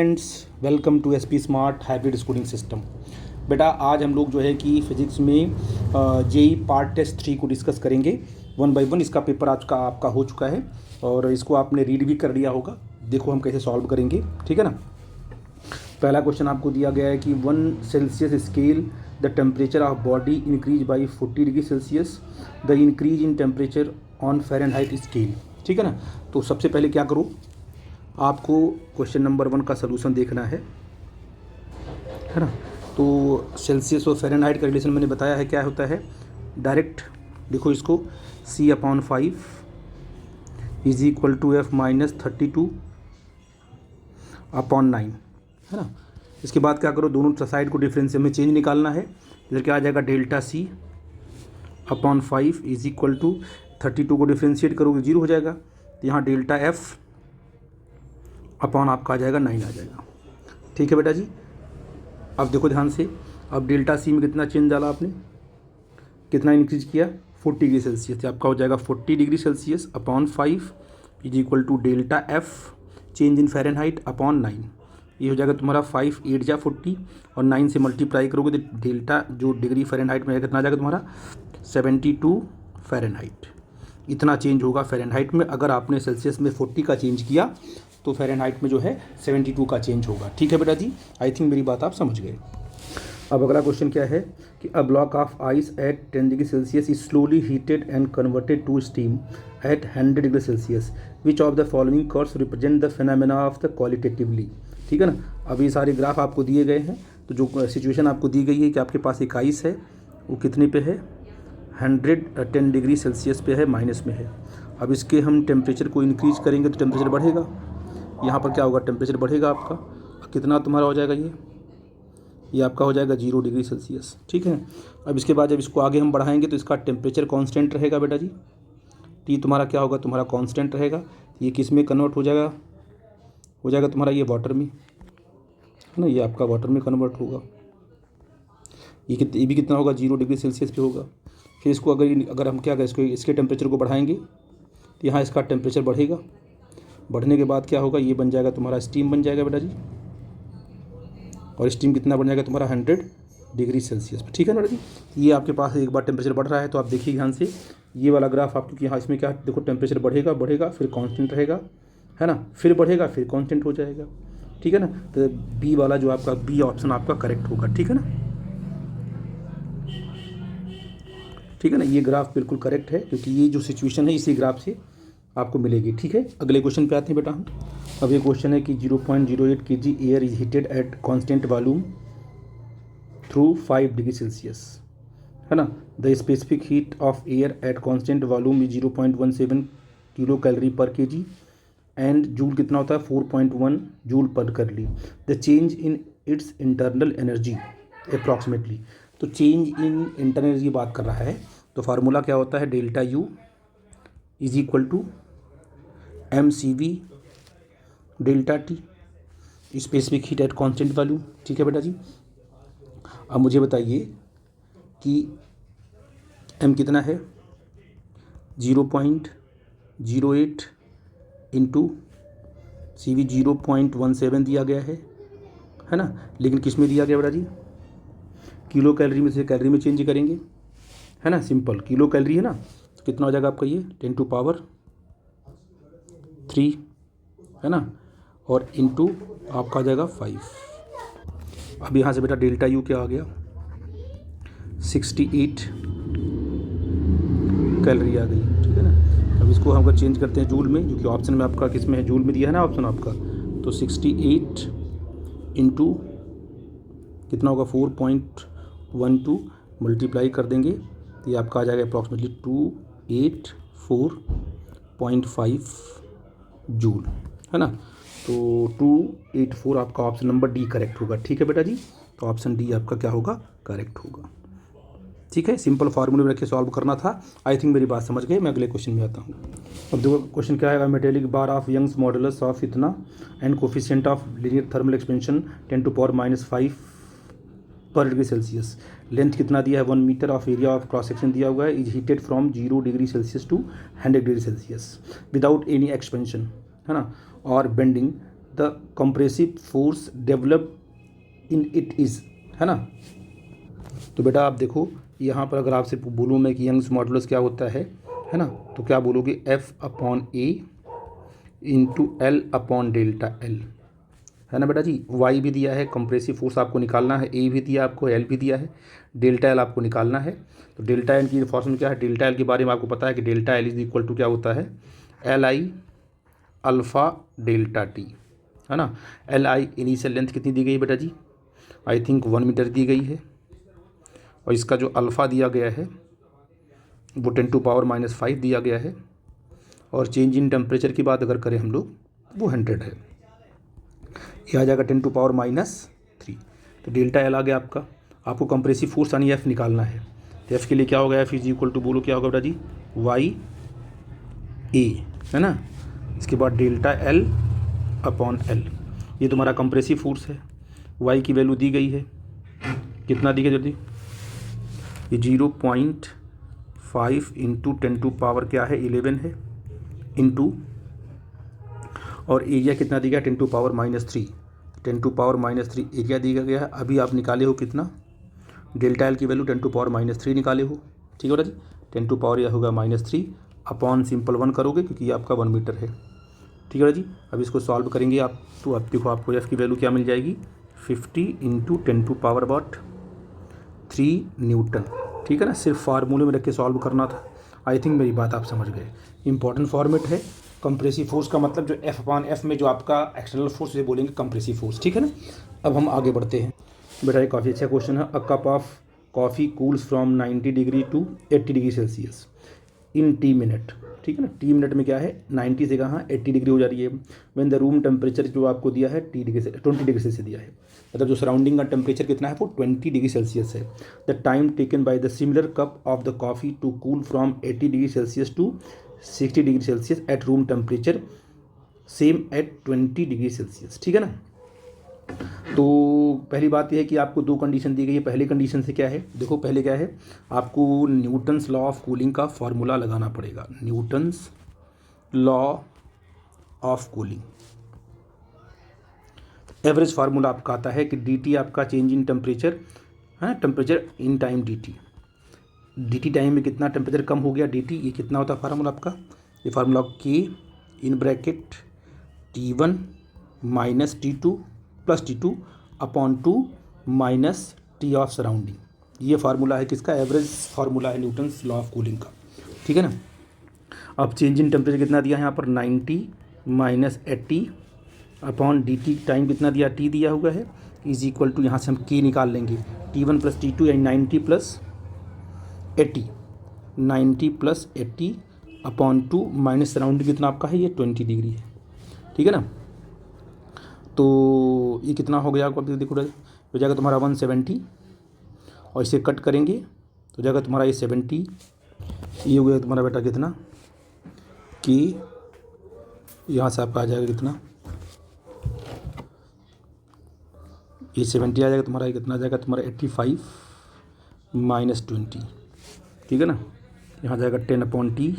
Friends, welcome to SP smart hybrid schooling system. बेटा आज हम लोग जो है कि फिजिक्स में जेई पार्ट टेस्ट 3 को डिस्कस करेंगे वन बाय वन। इसका पेपर आज का आपका हो चुका है और इसको आपने रीड भी कर लिया होगा। देखो हम कैसे सॉल्व करेंगे, ठीक है ना। पहला क्वेश्चन आपको दिया गया है कि 1 Celsius scale the temperature of body increase by 40 degree Celsius, the increase in temperature on Fahrenheit scale, ठीक है ना। तो सबसे पहले क्या करो, आपको क्वेश्चन नंबर 1 का सलूशन देखना है ना। तो सेल्सियस और फ़ारेनहाइट का रिलेशन मैंने बताया है क्या होता है। डायरेक्ट देखो इसको, C/5 is equal to F-32/9, है ना। इसके बाद क्या करो, दोनों साइड को डिफरेंशियल में चेंज निकालना है। इधर क्या आ जाएगा, ΔC/5 इज इक्वल टू 32 को डिफ्रेंशिएट करोगे 0 हो जाएगा। तो यहाँ ΔF अपॉन आपका आ जाएगा 9 आ जाएगा, ठीक है बेटा जी। अब देखो ध्यान से, अब ΔC में कितना चेंज डाला आपने, कितना इंक्रीज किया, 40 डिग्री सेल्सियस। तो आपका हो जाएगा 40 degree celsius upon 5 is equal to ΔF change in fahrenheit upon 9। ये हो जाएगा तुम्हारा 5 8 जा 40 और 9 से मल्टीप्लाई करोगे तो डेल्टा जो डिग्री फ़ारेनहाइट में कितना आ जाएगा तुम्हारा 72 फ़ारेनहाइट। इतना चेंज होगा फ़ारेनहाइट में। अगर आपने सेल्सियस में 40 का चेंज किया तो फ़ारेनहाइट में जो है 72 का चेंज होगा, ठीक है बेटा जी। आई थिंक मेरी बात आप समझ गए। अब अगला क्वेश्चन क्या है कि a block of ice at 10 degree celsius is slowly heated and converted to steam at 100 degree celsius, which of the following curves represent the phenomena of the qualitatively, ठीक है ना। अब ये सारे ग्राफ आपको दिए गए हैं। तो जो सिचुएशन आपको दी गई है कि आपके पास एक आइस है, वो कितने पे है, 110 डिग्री सेल्सियस पे है, माइनस में है। अब इसके हम टेम्परेचर को इंक्रीज करेंगे तो टेम्परेचर बढ़ेगा। यहाँ पर क्या होगा, टेम्परेचर बढ़ेगा आपका, कितना तुम्हारा हो जाएगा, ये आपका हो जाएगा 0 डिग्री सेल्सियस, ठीक है। अब इसके बाद जब इसको आगे हम बढ़ाएंगे तो इसका टेम्परेचर कांस्टेंट रहेगा बेटा जी। टी तुम्हारा क्या होगा, तुम्हारा कांस्टेंट रहेगा। ये किस में कन्वर्ट हो जाएगा, तुम्हारा ये वाटर में, है ना। ये आपका वाटर में कन्वर्ट होगा। ये भी कितना होगा, 0 डिग्री सेल्सियस पे होगा। फिर इसको अगर हम क्या करें, इसके टेम्परेचर को बढ़ाएंगे तो यहाँ इसका टेम्परेचर बढ़ेगा। बढ़ने के बाद क्या होगा, ये बन जाएगा तुम्हारा स्टीम बन जाएगा बेटा जी। और स्टीम कितना बन जाएगा तुम्हारा 100 डिग्री सेल्सियस पे, ठीक है ना बेटा जी। ये आपके पास एक बार टेम्परेचर बढ़ रहा है तो आप देखिए ध्यान से, ये वाला ग्राफ आप, क्योंकि यहाँ इसमें क्या देखो, टेम्परेचर बढ़ेगा फिर कांस्टेंट रहेगा, है ना, फिर बढ़ेगा फिर कांस्टेंट हो जाएगा, ठीक है ना। तो बी वाला जो आपका बी ऑप्शन आपका करेक्ट होगा, ठीक है ना, ठीक है ना। ये ग्राफ बिल्कुल करेक्ट है क्योंकि ये जो सिचुएशन है इसी ग्राफ से आपको मिलेगी, ठीक है। अगले क्वेश्चन पे आते हैं बेटा हम। अब ये क्वेश्चन है कि 0.08 kg air is heated eight constant volume through 5 degree celsius, है ना। The specific heat of air at constant volume is 0.17 kilo calorie पर kg एंड जूल कितना होता है, 4.1 जूल पर calorie. The change in its internal energy approximately. तो change in internal energy बात कर रहा है, तो फार्मूला क्या होता है, ΔU is equal to mCV ΔT specific heat at constant volume, ठीक है बेटा जी। अब मुझे बताइए कि m कितना है, 0.08 इंटू CV 0.17 दिया गया है ना। लेकिन किस में दिया गया बेटा जी, किलो कैलोरी में से कैलोरी में चेंज करेंगे, है ना। सिंपल किलो कैलोरी है ना, तो कितना हो जाएगा आपका ये 10⁻³ है ना, और इंटू आपका आ जाएगा 5। अब यहाँ से बेटा ΔU क्या आ गया, 68 कैलोरी आ गई, ठीक है ना। अब इसको हम अगर चेंज करते हैं जूल में, जो कि ऑप्शन में आपका किस में है, जूल में दिया है ना ऑप्शन आपका, तो 68 इंटू कितना होगा 4.12 मल्टीप्लाई कर देंगे तो ये आपका आ जाएगा अप्रॉक्सीमेटली 284.5 जूल, है ना। तो 284 आपका ऑप्शन नंबर डी करेक्ट होगा, ठीक है बेटा जी। तो ऑप्शन डी आपका क्या होगा, करेक्ट होगा, ठीक है। सिंपल फार्मूले में रख के सॉल्व करना था। आई थिंक मेरी बात समझ गए। मैं अगले क्वेश्चन में आता हूँ। अब देखो क्वेश्चन क्या आएगा, metallic bar of Young's modulus of इतना and coefficient of linear thermal expansion 10⁻⁵ पर डिग्री सेल्सियस। लेंथ कितना दिया है, 1 metre of area of cross section दिया हुआ है, is heated from 0 degree Celsius to 100 degree Celsius without any expansion, है ना, और bending the compressive force developed in it is, है ना। तो बेटा आप देखो यहाँ पर अगर आपसे बोलूँ मैं कि यंग्स मॉडुलस क्या होता है ना, तो क्या बोलोगे, F/A into L upon delta L, है ना बेटा जी। Y भी दिया है, कंप्रेसिव फोर्स आपको निकालना है, A भी दिया आपको, L भी दिया है, डेल्टा L आपको निकालना है। तो डेल्टा L की फॉर्मूला क्या है, डेल्टा L के बारे में आपको पता है कि delta L is equal to क्या होता है, LI अल्फ़ा डेल्टा T, है ना। LI इनिशियल लेंथ कितनी दी गई है बेटा जी, आई थिंक 1 मीटर दी गई है, और इसका जो अल्फ़ा दिया गया है वो 10⁻⁻5 दिया गया है, और चेंज इन टेम्परेचर की बात अगर करें हम लोग वो 100 है, ये आ जाएगा 10⁻³ तो डेल्टा L आ गया आपका। आपको कंप्रेसिव फोर्स यानी F निकालना है, तो F के लिए क्या होगा, F इज इक्वल टू, बोलो क्या होगा बेटा जी, YA, है ना। इसके बाद डेल्टा L अपॉन L, ये तुम्हारा कंप्रेसिव फोर्स है। Y की वैल्यू दी गई है, कितना दी गई जल्दी, ये 0.5 इंटू 10⁻, क्या है, 11 है, इंटू, और एरिया कितना दिया गया, 10⁻³ 10⁻³ एरिया दिया गया है। अभी आप निकाले हो कितना, डेल्टा L की वैल्यू 10⁻³ निकाले हो, ठीक है बेटा जी। 10⁻, यह होगा -3 अपॉन सिंपल 1 करोगे क्योंकि ये आपका 1 मीटर है, ठीक है बेटा जी। अब इसको सॉल्व करेंगे आप, तो अब देखो आपको F की वैल्यू क्या मिल जाएगी, 50 इंटू 10⁻³ न्यूटन, ठीक है ना। सिर्फ फार्मूले में रख के सॉल्व करना था। आई थिंक मेरी बात आप समझ गए, इंपॉर्टेंट फॉर्मेट है। कंप्रेसिव फोर्स का मतलब जो F/F में जो आपका एक्सटर्नल फोर्स से बोलेंगे कंप्रेसिव फोर्स, ठीक है ना। अब हम आगे बढ़ते हैं बेटा, ये काफ़ी अच्छा क्वेश्चन है। A cup of coffee cools from 90 degree to 80 degree celsius in T minute, ठीक है ना। T मिनट में क्या है, 90 से कहाँ 80 डिग्री हो जा रही है। व्हेन द रूम टेम्परेचर जो आपको दिया है 20 डिग्री सेल्सियस दिया है, मतलब जो सराउंडिंग का टेम्परेचर कितना है वो 20 डिग्री सेल्सियस है। The time taken by the similar cup of the coffee to cool from 80 degree Celsius to 60 degree celsius at room temperature same at 20 degree celsius, ठीक है ना। तो पहली बात यह है कि आपको 2 कंडीशन दी गई है। पहली कंडीशन से क्या है, देखो पहले क्या है, आपको न्यूटन्स लॉ ऑफ कूलिंग का फॉर्मूला लगाना पड़ेगा। Newton's law of cooling, average formula आपका आता है कि dt आपका चेंज इन टेम्परेचर है, temperature in time dt time में कितना टेम्परेचर कम हो गया dt, ये कितना होता है फार्मूला आपका, ये formula K in bracket T1 minus T2 plus T2 upon 2 minus T of surrounding, ये फार्मूला है किसका, एवरेज फार्मूला है न्यूटन्स लॉ ऑफ कूलिंग का, ठीक है ना। अब चेंज इन टेम्परेचर कितना दिया है यहाँ पर, 90 माइनस 80 अपॉन dt, टाइम कितना दिया, T दिया हुआ है, इज इक्वल टू, यहाँ से हम K निकाल लेंगे, T1 प्लस T2 यानी 90 plus 80, 90 plus 80 upon 2 minus surrounding कितना आपका है, ये 20 डिग्री है, ठीक है ना। तो ये कितना हो गया आपको, अभी देखो हो जाएगा तुम्हारा 170, और इसे कट करेंगे तो जाएगा तुम्हारा ये 70, ये हो गया तुम्हारा बेटा कितना, कि यहाँ से आपका आ जाएगा कितना, ये 70 आ जाएगा तुम्हारा, ये कितना आ जाएगा तुम्हारा 85 माइनस 20, ठीक है ना। यहाँ जाएगा 10/T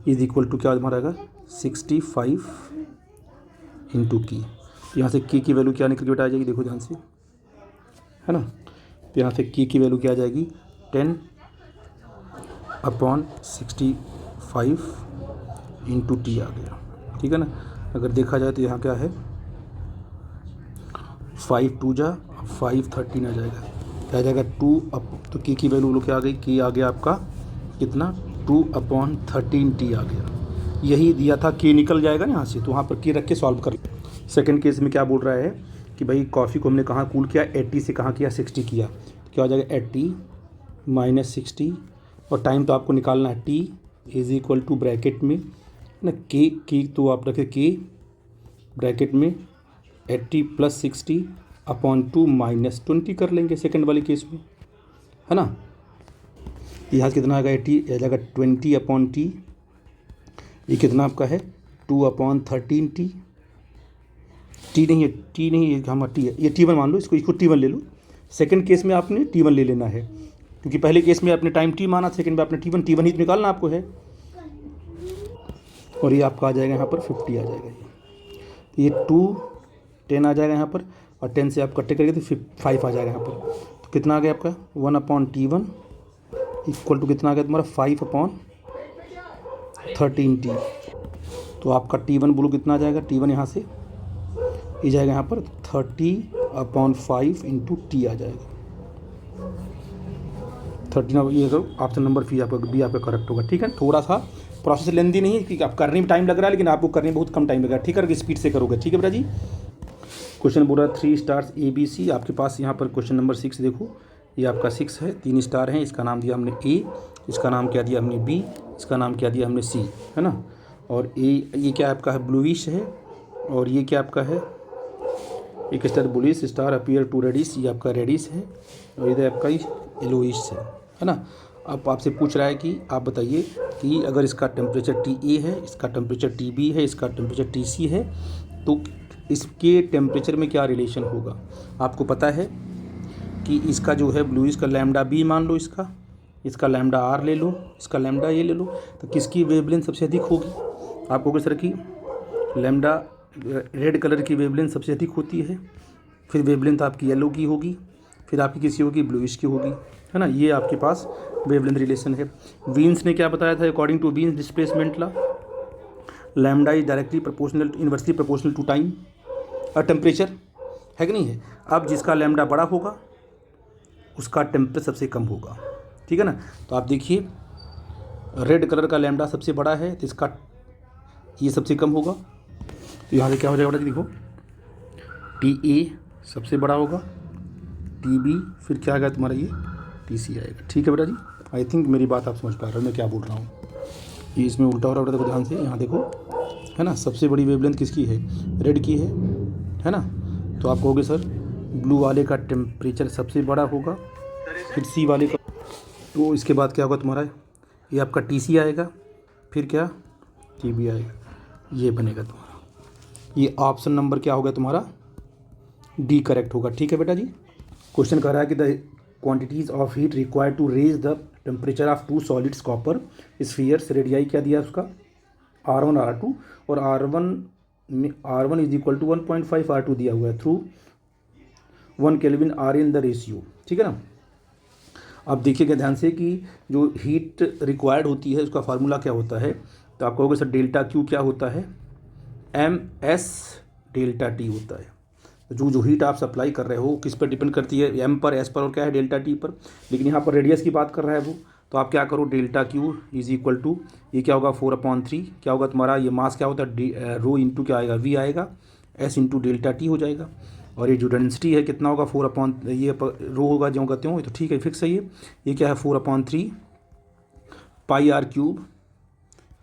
इज इक्वल टू क्या तुम्हारा आएगा 65 इंटू की, यहाँ से K की वैल्यू क्या निकल के बेटा आ जाएगी, देखो ध्यान से, है ना। तो यहाँ से K की वैल्यू क्या आ जाएगी, 10/65 इंटू T आ गया, ठीक है ना। अगर देखा जाए तो यहाँ क्या है, 5 2 जा 5 13 आ जाएगा, क्या आ जाएगा 2 अप, तो K की वैल्यू क्या आ गई, K आ गया आपका कितना 2/13T आ गया, यही दिया था। K निकल जाएगा ना यहाँ से, तो वहाँ पर K रख के सॉल्व कर। सेकंड केस में क्या बोल रहा है कि भाई कॉफ़ी को हमने कहाँ कूल किया, 80 से कहाँ किया, 60 किया, तो क्या हो जाएगा 80 माइनस 60, और टाइम तो आपको निकालना है, T is equal to bracket में ना K तो आप रखें K ब्रैकेट में 80 प्लस 60 अपॉन 2 माइनस 20 कर लेंगे सेकंड वाले केस में, है ना। यहाँ कितना आएगा 80, आ जाएगा 20/T, ये कितना आपका है 2/13T, T नहीं है, T नहीं है, हम T है, ये T1 मान लो, इसको T1 ले लो। सेकंड केस में आपने T1 ले लेना है, क्योंकि पहले केस में आपने टाइम T माना, सेकंड में आपने T1 ही तो निकालना आपको है, और ये आपका आ जाएगा यहाँ पर 50 आ जाएगा, ये ये 2 10 आ जाएगा यहाँ पर, और 10 से आप कट्टे करेंगे तो 5 आ जाएगा यहाँ पर। तो कितना आ गया आपका 1/T1 इक्वल टू कितना आ गया तुम्हारा 5/13T। तो आपका T1 बोलो कितना आ जाएगा, T1 यहाँ से ये जाएगा यहाँ पर 30/5 इंटू T आ जाएगा 13। ये तो ऑप्शन नंबर बी आपका करेक्ट होगा। ठीक है, थोड़ा सा प्रोसेस लेंदी नहीं है कि आप करने में टाइम लग रहा है, लेकिन आपको करने में बहुत कम टाइम लगेगा। ठीक है, स्पीड से करोगे। ठीक है बेटा जी। क्वेश्चन बोल रहा है 3 स्टार्स ABC। आपके पास यहाँ पर क्वेश्चन नंबर 6 देखो, ये आपका 6 है, 3 स्टार हैं। इसका नाम दिया हमने A, इसका नाम क्या दिया हमने B, इसका नाम क्या दिया हमने C, है ना। और ये क्या आपका है, ब्लूइश है, और ये क्या आपका है, एक star bluish star appear to reddish, ये आपका रेडिश है, और इधर आपका येलोइश है ना। अब आपसे पूछ रहा है कि आप बताइए कि अगर इसका टेम्परेचर TA है, इसका टेम्परेचर TB है, इसका टेम्परेचर TC है, तो इसके टेम्परेचर में क्या रिलेशन होगा। आपको पता है कि इसका जो है ब्लूइश का लैम्डा B मान लो, इसका लैम्डा R ले लो, इसका लैम्डा ये ले लो, तो किसकी वेवलेंथ सबसे अधिक होगी। आप कहोगे सर कि लैम्डा रेड कलर की वेवलेंथ सबसे अधिक होती है, फिर वेवलेंथ आपकी येलो की होगी, फिर आपकी किसी होगी ब्लूइश की होगी, है ना। ये आपके पास वेवलेंथ रिलेशन है। वीन्स ने क्या बताया था, according to Wien's displacement law, lambda is directly proportional inversely proportional to time और टेम्परेचर, है कि नहीं है। अब जिसका लैम्डा बड़ा होगा उसका टेम्परेचर सबसे कम होगा। ठीक है ना। तो आप देखिए रेड कलर का लैम्डा सबसे बड़ा है, तो इसका ये सबसे कम होगा। तो यहाँ से क्या हो जाएगा बेटा, देखो TA सबसे बड़ा होगा, TB, फिर क्या आएगा तुम्हारा ये TC आएगा। ठीक है बेटा जी। आई थिंक मेरी बात आप समझ पा रहे हो मैं क्या बोल रहा हूँ। ये इसमें उल्टा हो रहा है बेटा, देखो ध्यान से, यहाँ देखो, है ना। सबसे बड़ी वेवलेंथ किसकी है, रेड की है ना। तो आप कहोगे सर ब्लू वाले का टेम्परेचर सबसे बड़ा होगा, फिर C वाले का, तो इसके बाद क्या होगा तुम्हारा, ये आपका TC आएगा, फिर क्या TB आएगा, ये बनेगा तुम्हारा। ये ऑप्शन नंबर क्या होगा तुम्हारा D करेक्ट होगा। ठीक है बेटा जी। क्वेश्चन कह रहा है कि the quantities of heat required to raise the temperature of 2 solids copper spheres, radii क्या दिया उसका R1 R2, और R1 is equal to 1.5 R2 दिया हुआ है through 1 kelvin R in the ratio. ठीक है ना। अब देखिएगा ध्यान से कि जो हीट रिक्वायर्ड होती है उसका फार्मूला क्या होता है। तो आप कहोगे सर डेल्टा Q क्या होता है, MS डेल्टा T होता है। जो हीट आप सप्लाई कर रहे हो किस पर डिपेंड करती है, M पर, S पर, और क्या है डेल्टा T पर। लेकिन यहाँ पर रेडियस की बात कर रहा है वो, तो आप क्या करो delta Q is equal to, ये क्या होगा 4/3, क्या होगा तुम्हारा ये मास क्या होता है रो इंटू क्या आएगा V आएगा, S इंटू डेल्टा T हो जाएगा। और ये जो डेंसिटी है कितना होगा 4 ये रो होगा जो कहते हो, ये तो ठीक है फिक्स है ये क्या है 4/3 πr³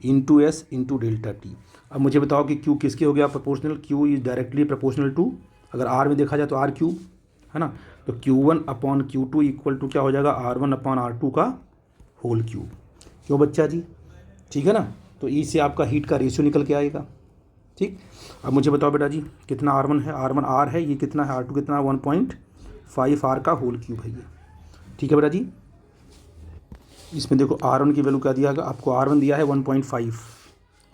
into S into delta T। अब मुझे बताओ कि Q किसके हो गया proportional, Q is directly proportional to, अगर R में देखा जाए तो R3 है ना। तो Q1/Q2 इक्वल टू क्या हो जाएगा R1/R2 का होल क्यूब। क्यों बच्चा जी, ठीक है ना। तो इससे आपका हीट का रेशियो निकल के आएगा। ठीक, अब मुझे बताओ बेटा जी कितना R1 है, R1 R है, ये कितना है R2 कितना 1.5 R का होल क्यूब है ये। ठीक है बेटा जी। इसमें देखो R1 की वैल्यू क्या दिया है आपको, R1 दिया है 1.5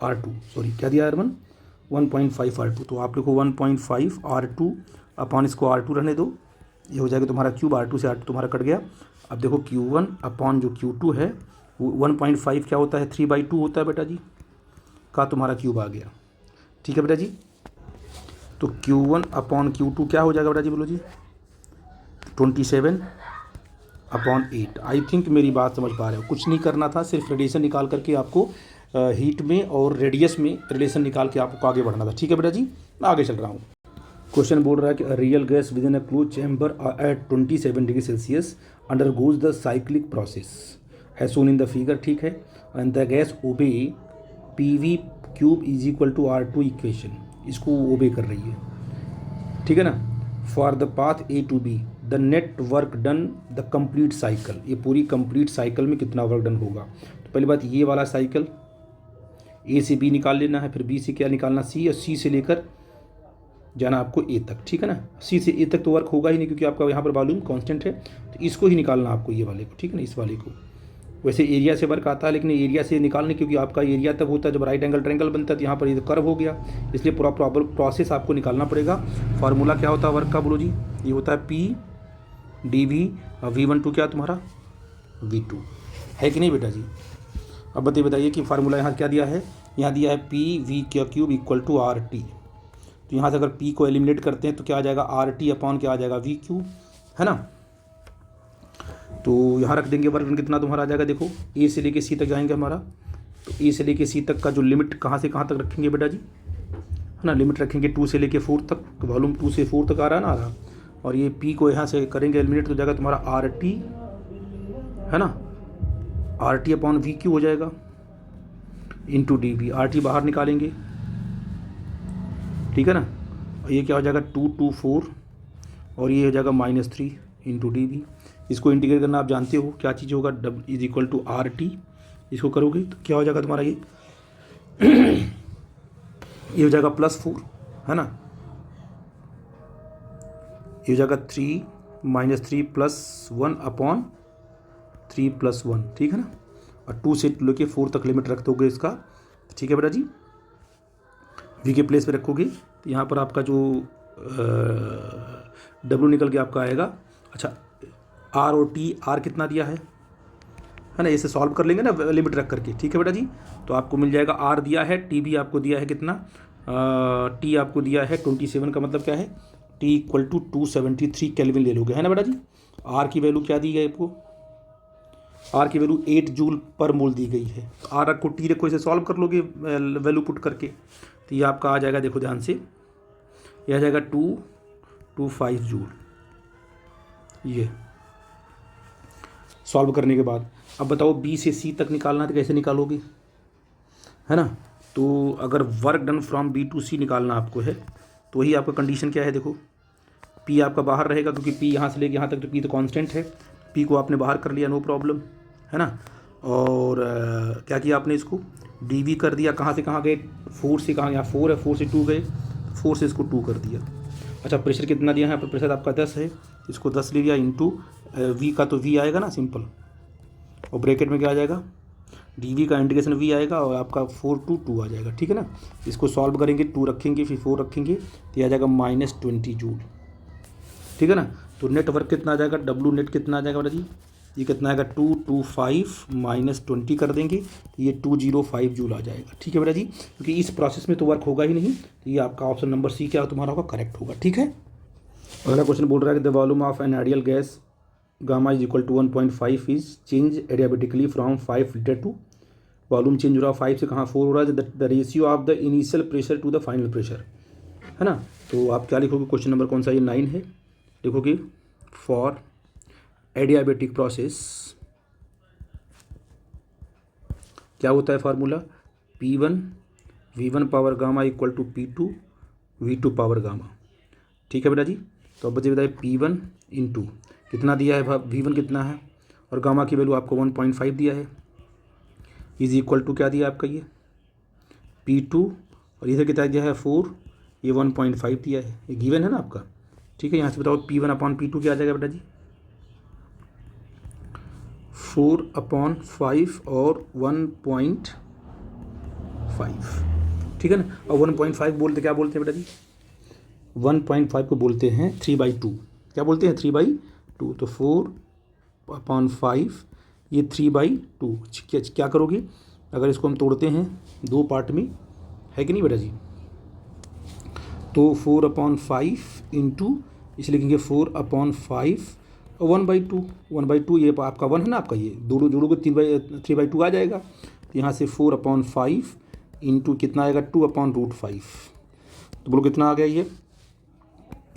R2, सॉरी क्या दिया R1 1.5 R2। तो आप लिखो 1.5 R2 अपॉन इसको R2 रहने दो, ये हो जाएगा तुम्हारा क्यूब, R2 से R2 तुम्हारा कट गया। अब देखो Q1 अपॉन जो Q2 है वो 1.5 क्या होता है 3/2 होता है बेटा जी का तुम्हारा क्यूब आ गया। ठीक है बेटा जी। तो Q1 अपॉन Q2 क्या हो जाएगा बेटा जी बोलो जी 27/8। आई थिंक मेरी बात समझ पा रहे हो। कुछ नहीं करना था, सिर्फ रेडिएशन निकाल करके आपको हीट में और रेडियस में रिलेशन निकाल के आपको आगे बढ़ना था। ठीक है बेटा जी, मैं आगे चल रहा हूँ। क्वेश्चन बोल रहा है कि real gas with in a close chamber at 27 degree celsius undergoes the cyclic process as shown in the figure. ठीक है, एंड द गैस ओबे PV³ is equal to R2 equation, इसको ओबे कर रही है। ठीक है ना। For the path A to B the net work done the complete cycle, ये पूरी कंप्लीट साइकिल में कितना वर्क डन होगा। तो पहली बात ये वाला साइकिल A से B निकाल लेना है, फिर B से क्या निकालना C, और C से लेकर जाना आपको A तक। ठीक है ना। C से A तक तो वर्क होगा ही नहीं क्योंकि आपका यहाँ पर वॉल्यूम कांस्टेंट है, तो इसको ही निकालना आपको ये वाले को। ठीक है ना, इस वाले को वैसे एरिया से वर्क आता है, लेकिन एरिया से निकालने, क्योंकि आपका एरिया तब होता है जब राइट एंगल ट्रायंगल बनता है, तो यहाँ पर ये कर्व हो गया, इसलिए पूरा प्रॉपर प्रोसेस आपको निकालना पड़ेगा। फार्मूला क्या होता है वर्क का बोलो जी? ये होता है पी डी वी, V12 क्या तुम्हारा V2 है कि नहीं बेटा जी? अब बताइए कि फार्मूला यहाँ क्या दिया है? यहाँ दिया है p v cube equal to r t. तो यहाँ से अगर पी को एलिमिनेट करते हैं तो क्या आ जाएगा? आर टी अपॉन क्या आ जाएगा? वी क्यूब, है ना। तो यहाँ रख देंगे वर्क कितना तुम्हारा आ जाएगा? देखो ए से लेके सी तक जाएंगे हमारा, तो ए से लेके सी तक का जो लिमिट कहाँ से कहाँ तक रखेंगे बेटा जी? है ना, लिमिट रखेंगे 2 से लेके 4 तक, वॉल्यूम 2 से 4 तक आ रहा है ना, आ रहा। और ये पी को यहाँ से करेंगे एलिमिनेट तो जाएगा तुम्हारा आर टी, है ना, r t upon v q हो जाएगा into d v. R t बाहर निकालेंगे, ठीक है ना। ये क्या हो जाएगा? 2 2 4 और ये हो जाएगा -3 इंटू डी वी। इसको इंटीग्रेट करना आप जानते हो क्या चीज़ होगा? W is equal to r t. इसको करोगे तो क्या हो जाएगा तुम्हारा? ये हो जाएगा +4, है ना। ये हो जाएगा 3 -3 +1 अपॉन 3 + 1, ठीक है ना। और 2 से लेके 4 तक लिमिट रख दोगे इसका, ठीक है बेटा जी। वी के प्लेस पे रखोगे तो यहाँ पर आपका जो W निकल के आपका आएगा। अच्छा, आर और टी, आर कितना दिया है ना, इसे सॉल्व कर लेंगे ना लिमिट रख करके, ठीक है बेटा जी। तो आपको मिल जाएगा आर दिया है, टी भी आपको दिया है कितना, टी आपको दिया है 27 का मतलब क्या है? टी इक्वल टू 273 केल्विन ले लोगे, है ना बेटा जी। आर की वैल्यू क्या दी गई आपको? आर की वैल्यू 8 जूल पर मोल दी गई है। तो आर रखो, टी रखो, इसे सॉल्व कर लोगे वैल्यू पुट करके, तो ये आपका आ जाएगा, देखो ध्यान से, ये आ जाएगा 225 जूल। ये सॉल्व करने के बाद अब बताओ बी से सी तक निकालना है तो कैसे निकालोगे, है ना। तो अगर work done from B to C निकालना आपको है तो वही आपका कंडीशन क्या है? देखो पी आपका बाहर रहेगा, क्योंकि पी यहाँ से लेके यहाँ तक तो पी तो कांस्टेंट है। पी को आपने बाहर कर लिया, नो प्रॉब्लम, है ना। और क्या किया आपने? इसको डी वी कर दिया। कहाँ से कहाँ गए? 4 से कहाँ? यहाँ 4 है, 4 से 2 गए, 4 से इसको 2 कर दिया। अच्छा, प्रेशर कितना दिया है यहाँ पर? प्रेशर आपका 10 है, इसको 10 ले लिया इंटू वी का, तो वी आएगा ना सिंपल, और ब्रैकेट में क्या आ जाएगा? डी वी का इंटीग्रेशन वी आएगा और आपका 4 to 2 आ जाएगा, ठीक है ना। इसको सॉल्व करेंगे, 2 रखेंगे फिर 4 रखेंगे तो ये आ जाएगा -20 जूल, ठीक है ना। तो नेट वर्क कितना आ जाएगा? डब्लू नेट कितना आ जाएगा बेटा जी? ये कितना आएगा? 225 -20 कर देंगे तो ये 205 जूल आ जाएगा, ठीक है बेटा जी। क्योंकि इस प्रोसेस में तो वर्क होगा ही नहीं, तो ये आपका ऑप्शन नंबर सी क्या तुम्हारा होगा? करेक्ट होगा, ठीक है। अगला क्वेश्चन बोल रहा है कि the volume of an ideal gas gamma is equal to 1.5 is change adiabatically from 5 litre to, volume change हो रहा है 5 से कहाँ 4 हो रहा है, the ratio of the initial pressure to the final pressure, है ना। तो आप क्या लिखोगे? क्वेश्चन नंबर कौन सा? ये 9 है। लिखोगे फॉर एडियाबेटिक प्रोसेस क्या होता है formula? P1 V1 power gamma equal to P2 V2 power gamma, ठीक है बेटा जी। तो अब बताइए P1 इंटू कितना दिया है? V1 कितना है और गामा की वैल्यू आपको 1.5 दिया है, इज इक्वल टू क्या दिया आपका? ये P2 और इधर कितना दिया है? 4, ये 1.5 दिया है, ये गिवन है ना आपका, ठीक है। यहाँ से बताओ P1 अपॉन P2 क्या आ जाएगा बेटा जी? 4/5 और 1.5, ठीक है ना। और 1.5 बोलते क्या बोलते हैं बेटा जी? 1.5 को बोलते हैं 3/2, क्या बोलते हैं? 3/2। तो 4/5 ये 3/2। क्या करोगे अगर इसको हम तोड़ते हैं 2 पार्ट में, है कि नहीं बेटा जी? तो 4/5 इंटू इसे लिखेंगे 4/5 और 1/2। 1/2 ये आपका 1 है ना आपका, ये दोनों जोड़ोगे 3/2 आ जाएगा। तो यहाँ से 4/5 इंटू कितना आएगा? 2/√5। तो बोलो कितना आ गया? ये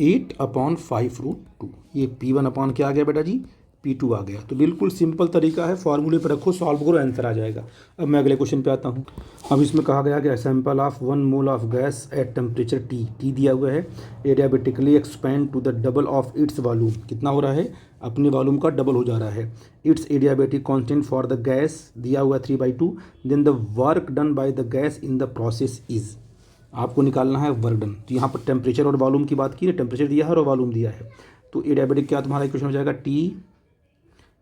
8/5√2। ये P1 अपॉन क्या आ गया बेटा जी? P2 आ गया। तो बिल्कुल सिंपल तरीका है, फॉर्मूले पर रखो, सॉल्व करो, आंसर आ जाएगा। अब मैं अगले क्वेश्चन पे आता हूँ। अब इसमें कहा गया कि sample of 1 mole of gas at temperature T दिया हुआ है, adiabatically expand to the double of its volume. कितना हो रहा है? अपने वॉल्यूम का डबल हो जा रहा है। Its adiabatic constant for the gas दिया हुआ 3/2, then the work done by the gas in the process is. आपको निकालना है वर्क डन। तो यहाँ पर टेम्परेचर और वॉल्यूम की बात की है, टेम्परेचर दिया है और वॉल्यूम दिया है। तो एडियाबेटिक क्या तुम्हारा इक्वेशन हो जाएगा? T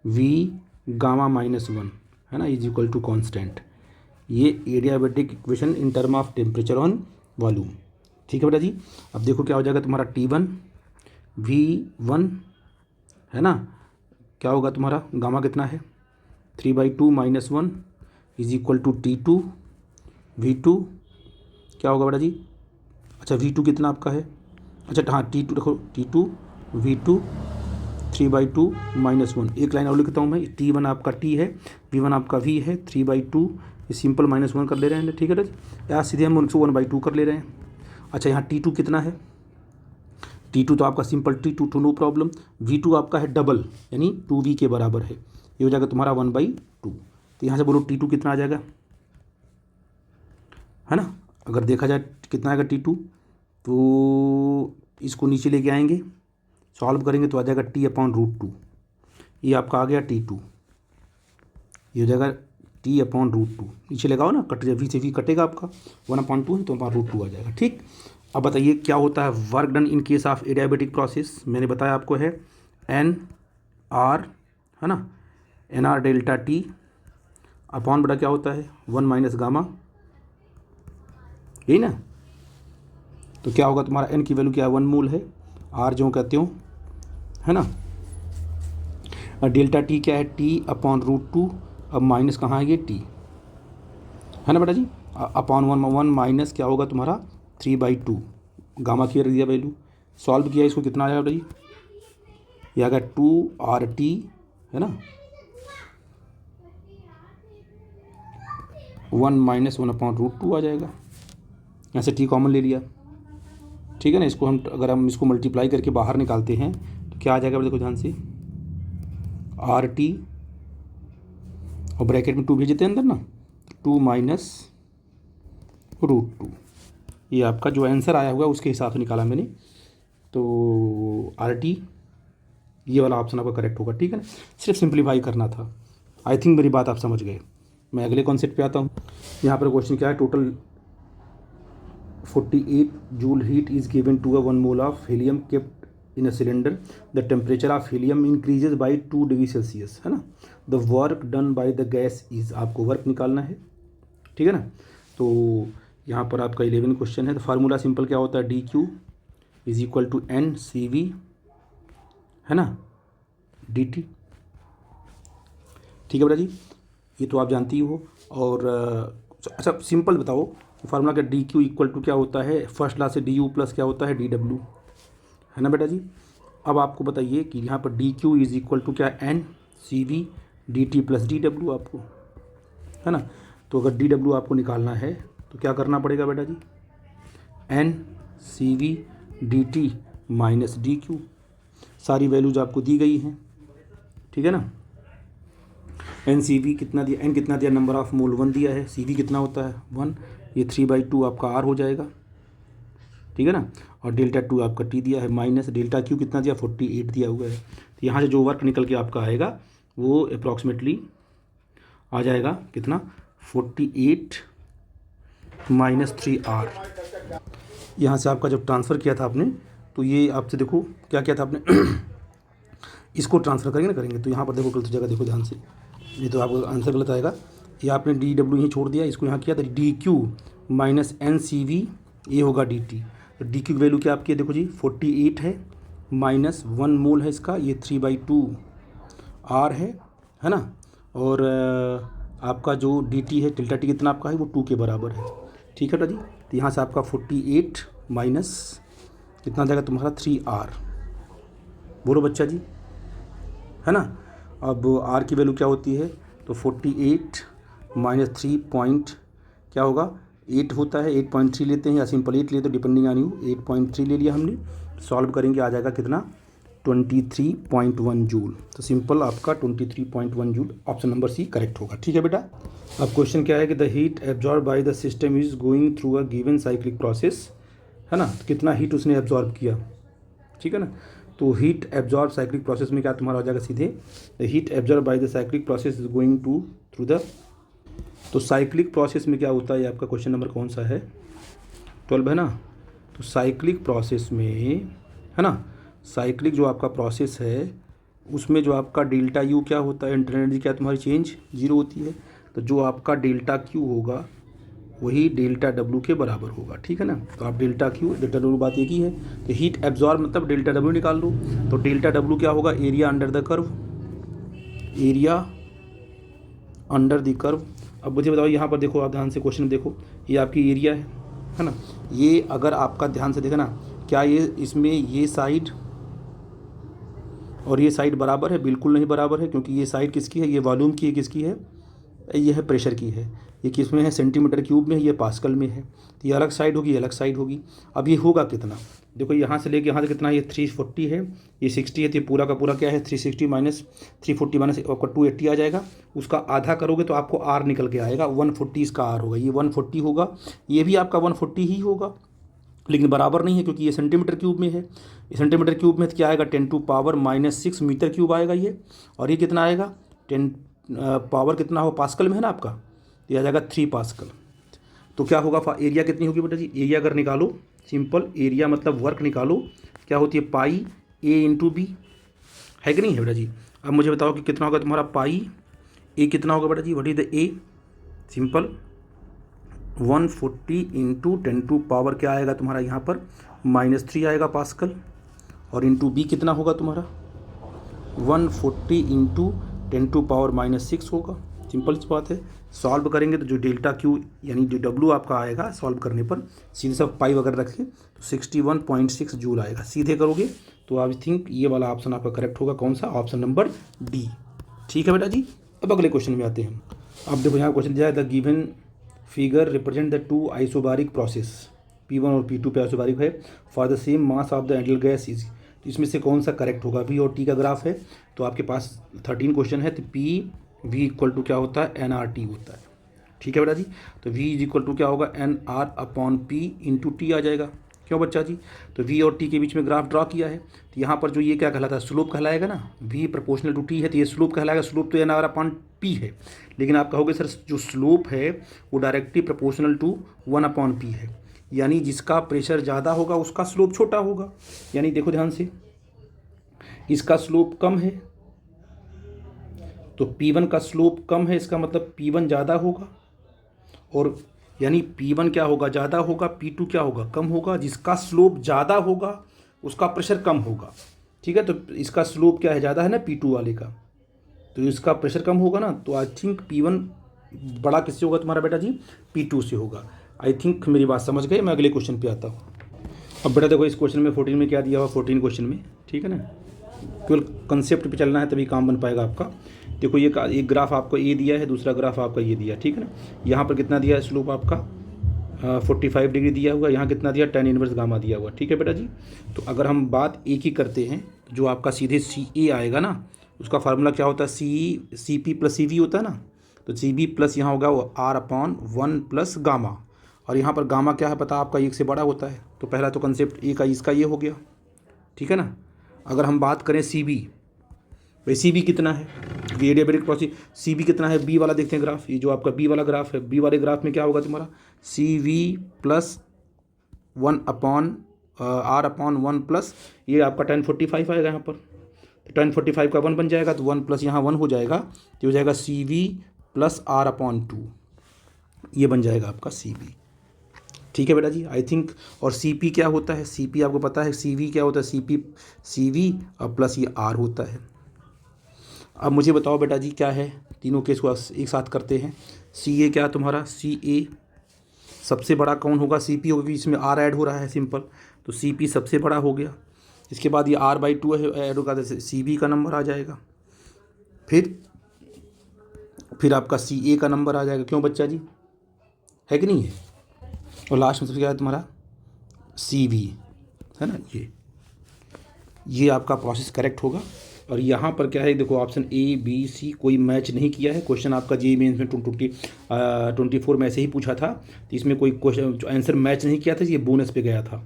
V गामा -1 है ना, इज इक्वल टू कॉन्स्टेंट। ये adiabatic equation in term of temperature on volume. ठीक है बेटा जी। अब देखो क्या हो जाएगा तुम्हारा T1 V1 है ना, क्या होगा तुम्हारा गामा कितना है 3/2 - 1 is equal to T2 V2 क्या होगा बेटा जी। अच्छा V2 कितना आपका है, अच्छा हाँ T2 देखो T2 V2 3/2 - 1। एक लाइन और लिखता हूँ मैं, T1 आपका T है, V1 आपका V है, 3/2 ये सिंपल -1 कर ले रहे हैं। ठीक है बेटा, या सीधे हम उनको 1/2 कर ले रहे हैं। अच्छा यहाँ T2 कितना है, T2 तो आपका सिंपल T2 तो नो प्रॉब्लम। V2 आपका है डबल यानी 2V के बराबर है, ये हो जाएगा तुम्हारा 1/2। तो यहाँ से बोलो T2 कितना आ जाएगा, है ना। अगर देखा जाए कितना आएगा T2, तो इसको नीचे लेके आएंगे, सॉल्व करेंगे तो आ जाएगा T/√2। ये आपका आ गया T2, ये हो जाएगा T/√2। नीचे लगाओ ना, कट V से V कटेगा आपका, 1/2 है तो √2 आ जाएगा। ठीक, अब बताइए क्या होता है work done in case of adiabatic process. मैंने बताया आपको है NR, है ना, NR डेल्टा T अपॉन बड़ा क्या होता है 1 - गामा, यही ना। तो क्या होगा तुम्हारा N की वैल्यू क्या है 1 मोल है, R जो कहते हो, है ना। डेल्टा T क्या है T/√2, अब माइनस कहाँ है ये T, है ना बेटा जी, अपॉन 1 माइनस क्या होगा तुम्हारा 3/2 गामा की दिया वैल्यू, सॉल्व किया इसको कितना आया बेटा जी, ये आ गया 2RT, है ना, 1 - 1/√2 आ जाएगा। यहाँ से T कॉमन ले लिया, ठीक है ना। इसको हम अगर हम इसको मल्टीप्लाई करके बाहर निकालते हैं तो क्या आ जाएगा देखो ध्यान से, RT और ब्रैकेट में 2 भेज देते हैं अंदर ना, 2 - √2। ये आपका जो आंसर आया हुआ उसके हिसाब से निकाला मैंने, तो RT ये वाला ऑप्शन आपका करेक्ट होगा। ठीक है ना, सिर्फ सिंप्लीफाई करना था। आई थिंक मेरी बात आप समझ गए। मैं अगले कॉन्सेप्ट पे आता हूँ। यहाँ पर क्वेश्चन क्या है, total 48 joule heat is given to 1 mole of helium kept in a cylinder, the temperature of helium increases by 2 degree celsius, है ना। The work done by the gas is, आपको वर्क निकालना है। ठीक है ना, तो यहाँ पर आपका 11 क्वेश्चन है। तो फार्मूला सिंपल क्या होता है, DQ is equal to NCV, है ना, DT। ठीक है बेटा जी, ये तो आप जानती हो। और अच्छा सिंपल बताओ फार्मूला का DQ इक्वल टू क्या होता है, फर्स्ट क्लास से DU प्लस क्या होता है DW, है ना बेटा जी। अब आपको बताइए कि यहाँ पर DQ इज इक्वल टू क्या, NCV DT प्लस DW आपको, है ना। तो अगर DW आपको निकालना है तो क्या करना पड़ेगा बेटा जी, NCV DT माइनस DQ, सारी वैल्यूज आपको दी गई हैं। ठीक है ना, NCV कितना दिया, N कितना दिया, नंबर ऑफ मोल 1 दिया है, CV कितना होता है 1, ये 3/2 आपका R हो जाएगा। ठीक है ना, और डेल्टा 2 आपका T दिया है, माइनस डेल्टा Q कितना दिया 48 दिया हुआ है। तो यहाँ से जो वर्क निकल के आपका आएगा वो अप्रॉक्सीमेटली आ जाएगा कितना 48 - 3R। यहाँ से आपका जब ट्रांसफ़र किया था आपने, तो ये आपसे देखो क्या किया था आपने इसको ट्रांसफ़र करेंगे ना, करेंगे तो यहाँ पर देखो गलत जगह देखो ध्यान से, ये तो आपका आंसर गलत आएगा। ये आपने DW यहीं छोड़ दिया, इसको यहाँ किया था DQ माइनस NCV, ये होगा DT। तो DQ की वैल्यू क्या आपकी है देखो जी 48 है, माइनस 1 मोल है इसका, ये 3/2 R है ना। और आपका जो DT है डेल्टा T कितना आपका है वो 2 के बराबर है। ठीक है बेटा जी, तो यहाँ से आपका 48 माइनस कितना आ जाएगा तुम्हारा 3R, बोलो बच्चा जी, है ना। अब R की वैल्यू क्या होती है, तो 48 माइनस 3 पॉइंट क्या होगा 8 होता है, 8.3 लेते हैं या सिंपल 8 लेते, डिपेंडिंग ऑन यू, 8.3 ले लिया हमने। सॉल्व करेंगे आ जाएगा कितना 23.1 जूल। तो सिंपल आपका 23.1 joule, option number C correct होगा। ठीक है बेटा, अब क्वेश्चन क्या है कि the heat absorb by the system is going through a given cyclic process, है ना। तो कितना हीट उसने एब्जॉर्ब किया, ठीक है ना। तो हीट एब्जॉर्ब साइक्लिक प्रोसेस में क्या तुम्हारा हो जाएगा सीधे, the heat absorb by the cyclic process is going to through the, तो साइक्लिक प्रोसेस में क्या होता है, आपका क्वेश्चन नंबर कौन सा है 12 है ना। तो साइक्लिक प्रोसेस में, है ना, साइक्लिक जो आपका प्रोसेस है उसमें जो आपका डेल्टा यू क्या होता है, इंटरनल एनर्जी क्या तुम्हारी चेंज 0 होती है। तो जो आपका डेल्टा क्यू होगा वही डेल्टा डब्ल्यू के बराबर होगा, ठीक है ना। तो आप डेल्टा क्यू डेल्टा डब्ल्यू बात एक ही है। तो हीट एब्जॉर्ब मतलब डेल्टा डब्ल्यू निकाल लो। तो डेल्टा डब्ल्यू क्या होगा, area under the curve, area under the curve. अब मुझे बताओ यहाँ पर देखो, आप ध्यान से क्वेश्चन देखो, ये आपकी एरिया है ना। ये अगर आपका ध्यान से देखना, क्या ये इसमें ये साइड और ये साइड बराबर है? बिल्कुल नहीं बराबर है, क्योंकि ये साइड किसकी है, ये वॉल्यूम की है, किसकी है, ये है प्रेशर की है। ये किस में है, सेंटीमीटर क्यूब में है, ये पास्कल में है। तो ये अलग साइड होगी, ये अलग साइड होगी। अब ये होगा कितना, देखो यहाँ से लेके यहाँ से कितना, ये 340 है, ये 60 है, तो ये पूरा का पूरा क्या है 360 माइनस 340 माइनस आपका 280 आ जाएगा। उसका आधा करोगे तो आपको आर निकल के आएगा, 140 इसका आर होगा, ये 140 होगा, ये भी आपका 140 ही होगा, लेकिन बराबर नहीं है क्योंकि ये सेंटीमीटर क्यूब में है। ये सेंटीमीटर क्यूब में क्या आएगा, 10⁻⁻6 मीटर क्यूब आएगा ये। और ये कितना आएगा, 10 पावर कितना हो, पास्कल में है ना आपका, तो ये आ जाएगा 3 पास्कल। तो क्या होगा, एरिया कितनी होगी बेटा जी, एरिया अगर निकालो, सिंपल एरिया मतलब वर्क निकालो, क्या होती है पाई ए इंटू बी, है कि नहीं है बेटा जी। अब मुझे बताओ कि कितना होगा तुम्हारा पाई ए, कितना होगा बेटा जी, what is the uh, simple 140 into 10⁻, क्या आएगा तुम्हारा यहाँ पर -3 आएगा पास्कल। और इंटू बी कितना होगा तुम्हारा 140 इंटू 10⁻⁻6 होगा। सिंपल सी बात है। सॉल्व करेंगे तो जो डेल्टा क्यू यानी जो डब्ल्यू आपका आएगा सॉल्व करने पर, सीधे सब पाई वगैरह रखें तो 61.6 जूल आएगा। सीधे करोगे तो आई थिंक ये वाला ऑप्शन आपका करेक्ट होगा, कौन सा, ऑप्शन नंबर डी। ठीक है बेटा जी। अब अगले क्वेश्चन में आते हैं। अब देखो यहाँ क्वेश्चन दिया है, the given figure represent the two isobaric process, P1 और P2 पे आइसोबारिक है, for the same mass of the ideal gas is. तो इसमें से कौन सा करेक्ट होगा, V और T का ग्राफ है। तो आपके पास 13 क्वेश्चन है, तो V इक्वल टू क्या होता है, NRT होता है। ठीक है बेटा जी। तो V इज इक्वल टू क्या होगा, NR/P इंटू टी आ जाएगा। क्यों बच्चा जी, तो V और T के बीच में ग्राफ ड्रॉ किया है, तो यहाँ पर जो ये क्या कहलाता है, स्लोप कहलाएगा ना। V प्रोपोर्शनल टू T है तो ये स्लोप कहलाएगा, स्लोप तो NR/P है। लेकिन आप कहोगे सर जो स्लोप है वो डायरेक्टली प्रोपोर्शनल टू 1/P है, यानी जिसका प्रेशर ज़्यादा होगा उसका स्लोप छोटा होगा। यानी देखो ध्यान से, इसका स्लोप कम है तो P1 का स्लोप कम है, इसका मतलब P1 ज़्यादा होगा, और यानी P1 क्या होगा, ज़्यादा होगा, P2 क्या होगा, कम होगा। जिसका स्लोप ज़्यादा होगा उसका प्रेशर कम होगा। ठीक है, तो इसका स्लोप क्या है, ज़्यादा है ना P2 वाले का, तो इसका प्रेशर कम होगा ना। तो आई थिंक P1 बड़ा किससे होगा तुम्हारा बेटा जी, P2 से होगा। आई थिंक मेरी बात समझ गए। मैं अगले क्वेश्चन पे आता हूँ। अब बेटा देखो इस क्वेश्चन में 14 में क्या दिया हुआ, 14 क्वेश्चन में, ठीक है ना, केवल कंसेप्ट पे चलना है तभी काम बन पाएगा आपका। देखो ये एक ग्राफ आपको ये दिया है, दूसरा ग्राफ आपका ये दिया, ठीक है ना। यहाँ पर कितना दिया है स्लोप आपका 45 डिग्री दिया हुआ, यहाँ कितना दिया, tan इनवर्स गामा दिया हुआ। ठीक है बेटा जी। तो अगर हम बात एक ही करते हैं, जो आपका सीधे CA आएगा ना, उसका फार्मूला क्या होता है, CP प्लस CV होता है ना। तो CB प्लस यहाँ होगा वो R/1 प्लस गामा, और यहाँ पर गामा क्या है पता आपका, एक से बड़ा होता है। तो पहला तो कंसेप्ट ए का इसका ये हो गया, ठीक है ना। अगर हम बात करें CB, भाई CB कितना है, एडियाबैटिक प्रोसेस, CB कितना है, बी वाला देखते हैं ग्राफ, ये जो आपका बी वाला ग्राफ है, बी वाले ग्राफ में क्या होगा तुम्हारा CV प्लस 1/R/1 प्लस ये आपका 1045 आएगा यहाँ पर। तो 1045 का 1 बन जाएगा, तो 1 प्लस यहाँ 1 हो जाएगा, तो हो जाएगा CV प्लस R/2, ये बन जाएगा आपका CB। ठीक है बेटा जी। आई थिंक, और CP क्या होता है, CP आपको पता है, CV क्या होता है, CV और प्लस ये R होता है। अब मुझे बताओ बेटा जी क्या है, तीनों केस को एक साथ करते हैं। CA क्या तुम्हारा, CA सबसे बड़ा कौन होगा, CP होगा, इसमें R ऐड हो रहा है, सिंपल। तो CP सबसे बड़ा हो गया। इसके बाद ये R/2 ऐड होगा, जैसे CB का नंबर आ जाएगा, फिर आपका CA का नंबर आ जाएगा। क्यों बच्चा जी, है कि नहीं है। और लास्ट में सबसे क्या है तुम्हारा CV, है ना। ये आपका प्रोसेस करेक्ट होगा। और यहाँ पर क्या है, देखो ऑप्शन A, B, C कोई मैच नहीं किया है। क्वेश्चन आपका JEE मेंस में 24 में ऐसे ही पूछा था, तो इसमें कोई क्वेश्चन आंसर मैच नहीं किया था, ये बोनस पे गया था,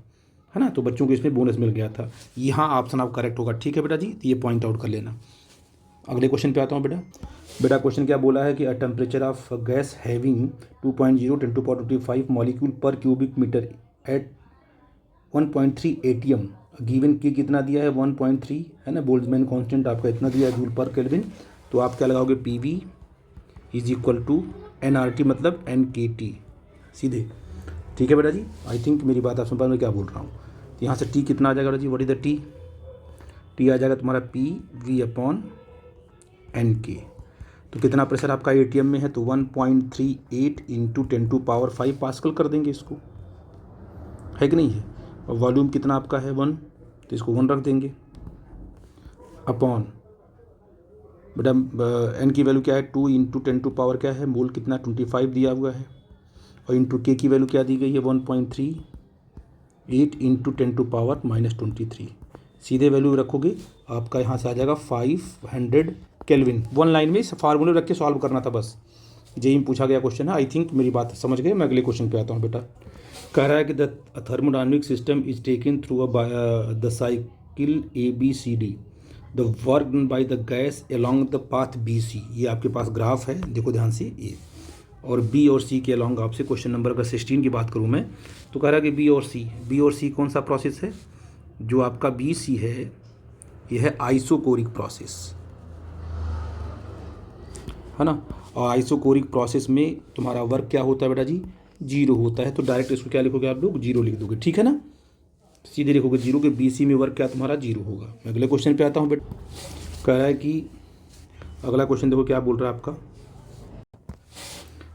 है ना। तो बच्चों को इसमें बोनस मिल गया था। यहाँ ऑप्शन आप करेक्ट होगा। ठीक है बेटा जी, तो ये पॉइंट आउट कर लेना। अगले क्वेश्चन पे आता हूँ बेटा क्वेश्चन क्या बोला है कि a temperature of gas having 2.0 10⁻⁵ molecule per cubic metre at 1.3 ATM given के कितना दिया है 1.3 है ना, बोल्ट्जमैन कांस्टेंट आपका इतना दिया है जूल पर केल्विन। तो आप क्या लगाओगे PV is equal to nRT मतलब NKT सीधे। ठीक है बेटा जी, आई थिंक मेरी बात आप समझ पा रहे मैं क्या बोल रहा हूँ। तो यहाँ से T कितना आ जाएगा बेटा जी, व्हाट इज द T आ जाएगा तुम्हारा PV/NK। तो कितना प्रेशर आपका ATM में है, तो 1.38 इंटू 10⁵ पास्कल कर देंगे इसको, है कि नहीं है। और वॉल्यूम कितना आपका है 1, तो इसको 1 रख देंगे अपॉन बेटा एन की वैल्यू क्या है 2 इंटू 10⁻, क्या है मोल कितना 25 दिया हुआ है, और इंटू के की वैल्यू क्या दी गई है 1.38 इंटू 10⁻⁻23। सीधे वैल्यू रखोगे आपका यहाँ से आ जाएगा 500 केल्विन। 1 लाइन में इस फार्मूले रख के सॉल्व करना था बस, जेई में पूछा गया क्वेश्चन है। आई थिंक मेरी बात समझ गए। मैं अगले क्वेश्चन पे आता हूँ बेटा। कह रहा है कि the thermodynamic system is taken through the cycle ABCD, the work done by the gas along the path BC। ये आपके पास ग्राफ है, देखो ध्यान से ये, और B और C के अलॉन्ग आपसे क्वेश्चन नंबर अगर 16 की बात करूँ मैं, तो कह रहा है कि B और C कौन सा प्रोसेस है, जो आपका BC है ये है आइसोकोरिक प्रोसेस, है ना। और आइसोकोरिक प्रोसेस में तुम्हारा वर्क क्या होता है बेटा जी, 0 होता है। तो डायरेक्ट इसको क्या लिखोगे आप लोग, 0 लिख दोगे, ठीक है ना, सीधे लिखोगे 0 के BC में वर्क क्या तुम्हारा 0 होगा। मैं अगले क्वेश्चन पे आता हूँ बेटा। कह रहा है कि अगला क्वेश्चन देखो क्या बोल रहा है आपका,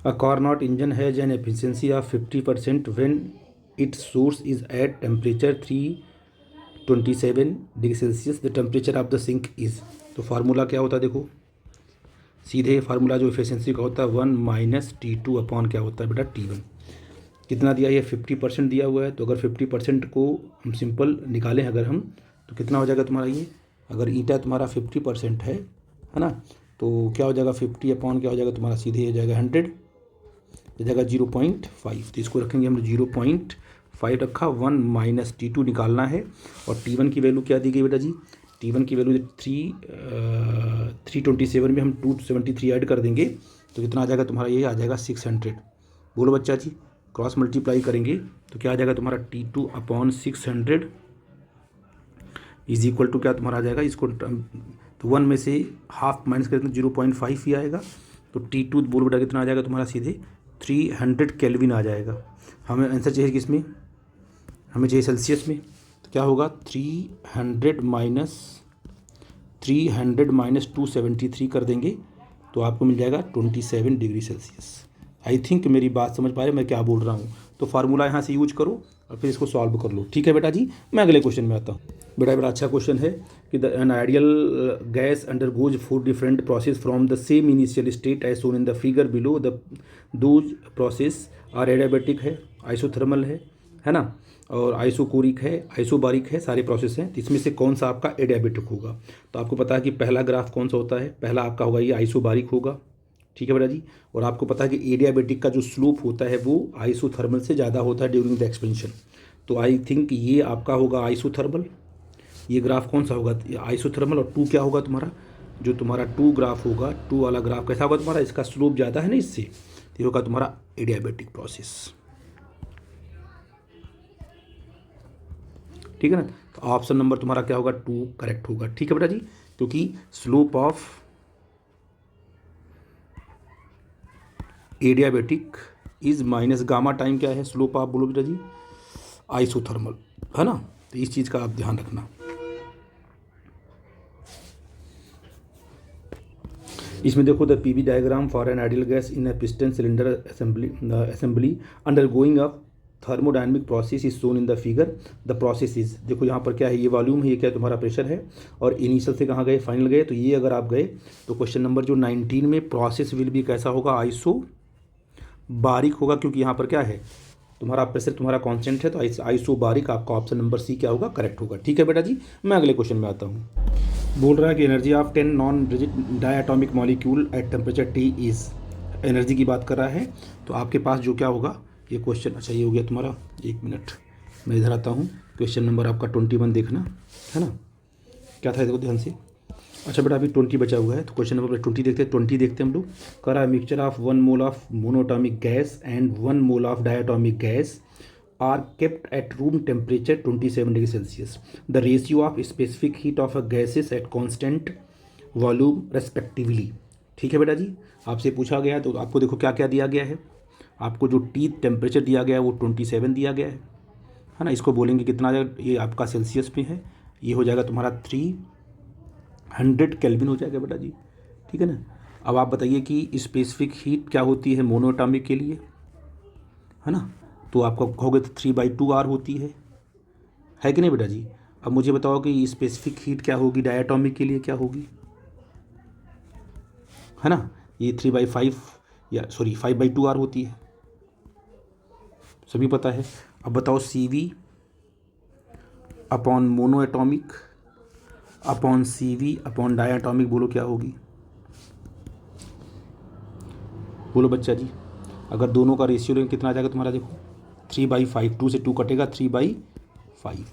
a Carnot engine has an efficiency of 50% when its source is at temperature 327 degree Celsius, the temperature of the sink is. तो फार्मूला क्या होता है देखो, सीधे फार्मूला जो एफिशिएंसी का होता है 1 - T2 अपॉन क्या होता है बेटा T1। कितना दिया है, 50% दिया हुआ है। तो अगर 50% को हम सिंपल निकालें अगर हम, तो कितना हो जाएगा तुम्हारा ये, अगर ईटा तुम्हारा 50% है ना, तो क्या हो जाएगा 50 अपॉन क्या हो जाएगा तुम्हारा, सीधे हो जाएगा 100, हो जाएगा 0.5। तो इसको रखेंगे हम 0.5 रखा, 1 - T2 निकालना है। और T1 की वैल्यू क्या दी गई बेटा जी, T1 की वैल्यू 327 में हम 273 ऐड कर देंगे, तो कितना आ जाएगा तुम्हारा, ये आ जाएगा 600। बोलो बच्चा जी, क्रॉस मल्टीप्लाई करेंगे तो क्या आ जाएगा तुम्हारा T2 upon 600 is equal to क्या तुम्हारा आ जाएगा, इसको तो 1 में से हाफ माइनस करें तो 0.5 ही आएगा। तो T2 बोलो बेटा कितना आ जाएगा तुम्हारा, सीधे 300 केल्विन आ जाएगा। हमें आंसर चाहिए किसमें, हमें चाहिए सेल्सियस में। तो क्या होगा 300 माइनस 273 कर देंगे तो आपको मिल जाएगा 27 डिग्री सेल्सियस। आई थिंक मेरी बात समझ पा रहे मैं क्या बोल रहा हूँ। तो फार्मूला यहाँ से यूज करो और फिर इसको सॉल्व कर लो, ठीक है बेटा जी। मैं अगले क्वेश्चन में आता हूँ। बड़ा अच्छा क्वेश्चन है कि an ideal gas undergoes 4 different process from the same initial state as shown in the figure below, the those process are adiabatic है, आइसोथर्मल है ना, और आइसोकोरिक है, आइसोबारिक है, सारे प्रोसेस हैं। तो इसमें से कौन सा आपका एडियाबैटिक होगा। तो आपको पता है कि पहला ग्राफ कौन सा होता है, पहला आपका होगा ये आइसोबारिक होगा, ठीक है बेटा जी। और आपको पता है कि एडियाबैटिक का जो स्लोप होता है वो आइसोथर्मल से ज़्यादा होता है ड्यूरिंग द एक्सपेंशन। तो आई थिंक ये आपका होगा आइसोथर्मल, ये ग्राफ कौन सा होगा आइसोथर्मल। और 2 क्या होगा तुम्हारा, जो तुम्हारा 2 ग्राफ होगा, 2 वाला ग्राफ कैसा होगा तुम्हारा, इसका स्लोप ज़्यादा है ना इससे, तो ये होगा तुम्हारा एडियाबैटिक प्रोसेस, ठीक है ना। तो ऑप्शन नंबर तुम्हारा क्या होगा 2 करेक्ट होगा, ठीक है बेटा जी, क्योंकि slope of adiabatic is minus gamma time क्या है, स्लोप ऑफ बोलो बेटा जी आइसोथर्मल, है ना। तो इस चीज़ का आप ध्यान रखना। इसमें देखो the PV diagram for an ideal gas in a piston cylinder assembly undergoing a thermodynamic process is shown in the figure. The process is, देखो यहाँ पर क्या है, ये वॉल्यूम है, ये क्या तुम्हारा प्रेशर है, और इनिशियल से कहाँ गए, फाइनल गए। तो ये अगर आप गए तो क्वेश्चन नंबर जो 19 में प्रोसेस विल भी कैसा होगा, आइसो बारीक होगा, क्योंकि यहाँ पर क्या है तुम्हारा प्रेशर तुम्हारा कांस्टेंट है। तो आइसो बारीक आपका ऑप्शन नंबर C क्या होगा, करेक्ट होगा, ठीक है बेटा जी। मैं अगले क्वेश्चन में आता हूँ। बोल रहा है कि energy of 10 non rigid diatomic molecule eight temperature T is, energy की बात कर रहा है। तो आपके पास जो क्या होगा ये क्वेश्चन, अच्छा ये हो गया तुम्हारा, 1 मिनट मैं इधर आता हूँ। क्वेश्चन नंबर आपका 21 देखना है ना, क्या था देखो ध्यान से। अच्छा बेटा अभी 20 बचा हुआ है, तो क्वेश्चन नंबर 20 देखते हैं हम लोग। कह रहा है mixture of 1 mole of monoatomic gas and 1 mole of diatomic gas are kept at room temperature 27 degree Celsius. The ratio of specific heat of a gases at constant volume respectively. ठीक है बेटा जी, आपसे पूछा गया तो आपको देखो क्या क्या दिया गया है। आपको जो टी टेम्परेचर दिया गया है वो 27 दिया गया है ना। इसको बोलेंगे कितना आ जाएगा, ये आपका सेल्सियस में है, ये हो जाएगा तुम्हारा 300 केल्विन हो जाएगा बेटा जी। ठीक है ना। अब आप बताइए कि स्पेसिफिक हीट क्या होती है मोनोएटॉमिक के लिए, है ना। तो आपको कहोगे तो 3/2R होती है कि नहीं बेटा जी। अब मुझे बताओ कि स्पेसिफिक हीट क्या होगी डायटोमिक के लिए, क्या होगी, है ना। ये 3/5 या सॉरी 5/2R होती है, सभी पता है। अब बताओ CV upon monoatomic upon CV upon diatomic, बोलो क्या होगी, बोलो बच्चा जी। अगर दोनों का रेशियो लेंगे कितना आ जाएगा तुम्हारा, देखो 3/5, 2 से 2 कटेगा 3/5।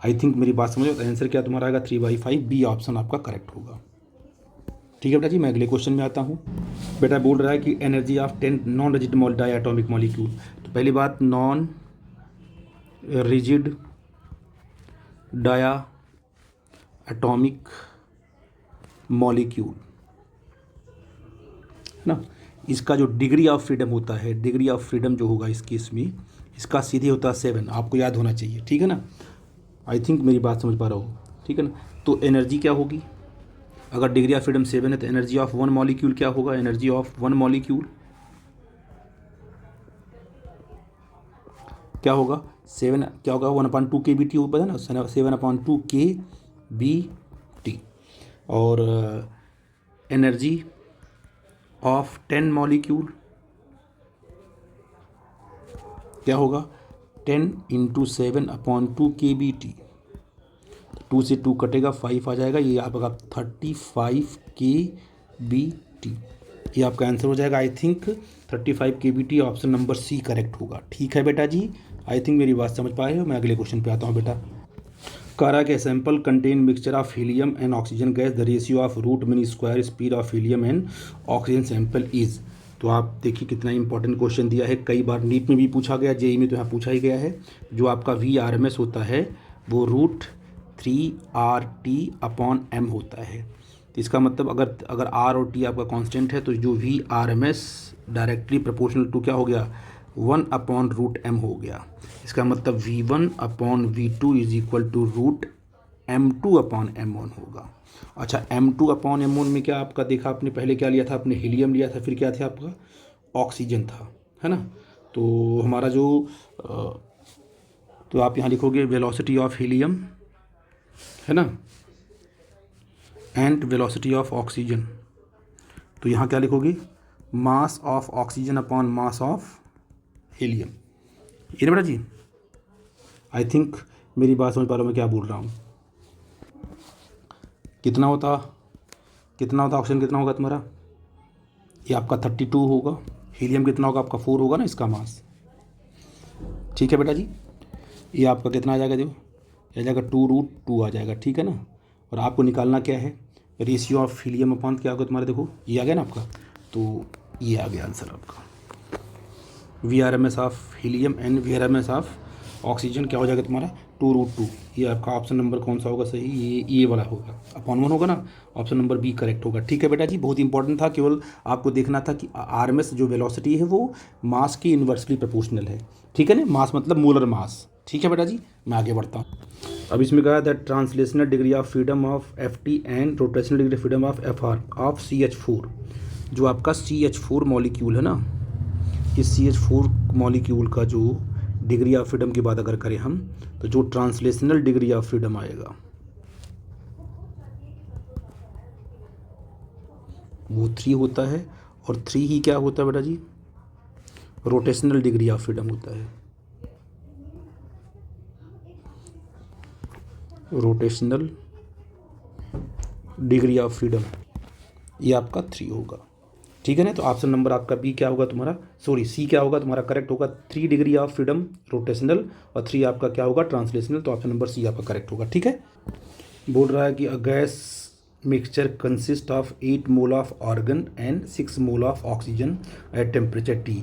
आई थिंक मेरी बात समझो, तो आंसर क्या तुम्हारा आएगा 3/5, बी ऑप्शन आपका करेक्ट होगा। ठीक है बेटा जी, मैं अगले क्वेश्चन में आता हूँ। बेटा बोल रहा है कि energy of 10 non rigid diatomic molecule. तो पहली बात non rigid diatomic molecule, है ना। इसका जो डिग्री ऑफ फ्रीडम होता है, डिग्री ऑफ फ्रीडम जो होगा इसकी, इसमें इसका सीधे होता है 7, आपको याद होना चाहिए। ठीक है ना, आई थिंक मेरी बात समझ पा रहा हो। ठीक है ना। तो एनर्जी क्या होगी, अगर डिग्री ऑफ फ्रीडम 7 है तो एनर्जी ऑफ 1 मॉलिक्यूल क्या होगा, एनर्जी ऑफ 1 मॉलिक्यूल क्या होगा, 7 क्या होगा, 1/2 kBT होगा ना, 7/2 kBT। और एनर्जी ऑफ 10 मॉलिक्यूल क्या होगा, 10 × 7/2 kBT। 2 से 2 कटेगा 5 आ जाएगा, ये आपका 35 kBT। ये आपका आंसर हो जाएगा। I think 35 kBT, option number C correct होगा। ठीक है बेटा जी, आई थिंक मेरी बात समझ पाए हो। मैं अगले क्वेश्चन पे आता हूँ बेटा। करा के sample contain mixture of helium and oxygen gas, the ratio of root mean square speed of helium and oxygen sample is. तो आप देखिए कितना इंपॉर्टेंट क्वेश्चन दिया है, कई बार नीट में भी पूछा गया, जेई में तो यहाँ पूछा ही गया है। जो आपका VRMS होता है वो √3RT/m होता है। तो इसका मतलब अगर R और T आपका कांस्टेंट है तो जो VRMS डायरेक्टली प्रोपोर्शनल टू क्या हो गया, 1/√m हो गया। इसका मतलब V1/V2 is equal to √m2/m1 होगा। अच्छा, m2/m1 में क्या आपका देखा आपने, पहले क्या लिया था आपने, हीलियम लिया था, फिर क्या था आपका ऑक्सीजन था, है ना। तो हमारा जो तो आप यहाँ लिखोगे वेलोसिटी ऑफ हीलियम, है ना, एंड वेलोसिटी ऑफ ऑक्सीजन। तो यहाँ क्या लिखोगे, mass of oxygen upon mass of helium. ये ना बेटा जी, आई थिंक मेरी बात समझ पा रहा हूँ मैं क्या बोल रहा हूँ। कितना होता ऑक्सीजन कितना होगा तुम्हारा, ये आपका 32 होगा, हीलियम कितना होगा आपका 4 होगा ना इसका मास। ठीक है बेटा जी, ये आपका कितना आ जाएगा, जो आ जाएगा 2√2 आ जाएगा। ठीक है ना। और आपको निकालना क्या है, रेशियो ऑफ हीलियम अपॉन क्या होगा तुम्हारा, देखो ये आ गया ना आपका, तो ये आ गया आंसर आपका। VRMS of helium and VRMS of oxygen क्या हो जाएगा तुम्हारा 2√2। ये आपका ऑप्शन नंबर कौन सा होगा सही, ये वाला होगा, अपॉन 1 होगा ना, ऑप्शन नंबर बी करेक्ट होगा। ठीक है बेटा जी, बहुत इंपॉर्टेंट था, केवल आपको देखना था कि RMS जो वेलोसिटी है वो मास की इन्वर्सली प्रोपोर्शनल है। ठीक है ना, मास मतलब मोलर मास। ठीक है बेटा जी, मैं आगे बढ़ता हूँ। अब इसमें कहा that translational degree of freedom of FT and rotational degree of freedom of FR of CH4। जो आपका CH4 मॉलिक्यूल है ना, इस CH4 मॉलिक्यूल का जो डिग्री ऑफ फ्रीडम की बात अगर करें हम, तो जो ट्रांसलेशनल डिग्री ऑफ फ्रीडम आएगा वो 3 होता है। और 3 ही क्या होता है बेटा जी, रोटेशनल डिग्री ऑफ फ्रीडम होता है। रोटेशनल डिग्री ऑफ फ्रीडम ये आपका 3 होगा। ठीक है ना। तो ऑप्शन नंबर आपका बी क्या होगा तुम्हारा, सॉरी सी क्या होगा तुम्हारा करेक्ट होगा, 3 डिग्री ऑफ फ्रीडम रोटेशनल और 3 आपका क्या होगा ट्रांसलेशनल। तो ऑप्शन नंबर सी आपका करेक्ट होगा। ठीक है। बोल रहा है कि a gas mixture consist of 8 mole of argon and 6 mole of oxygen at temperature T।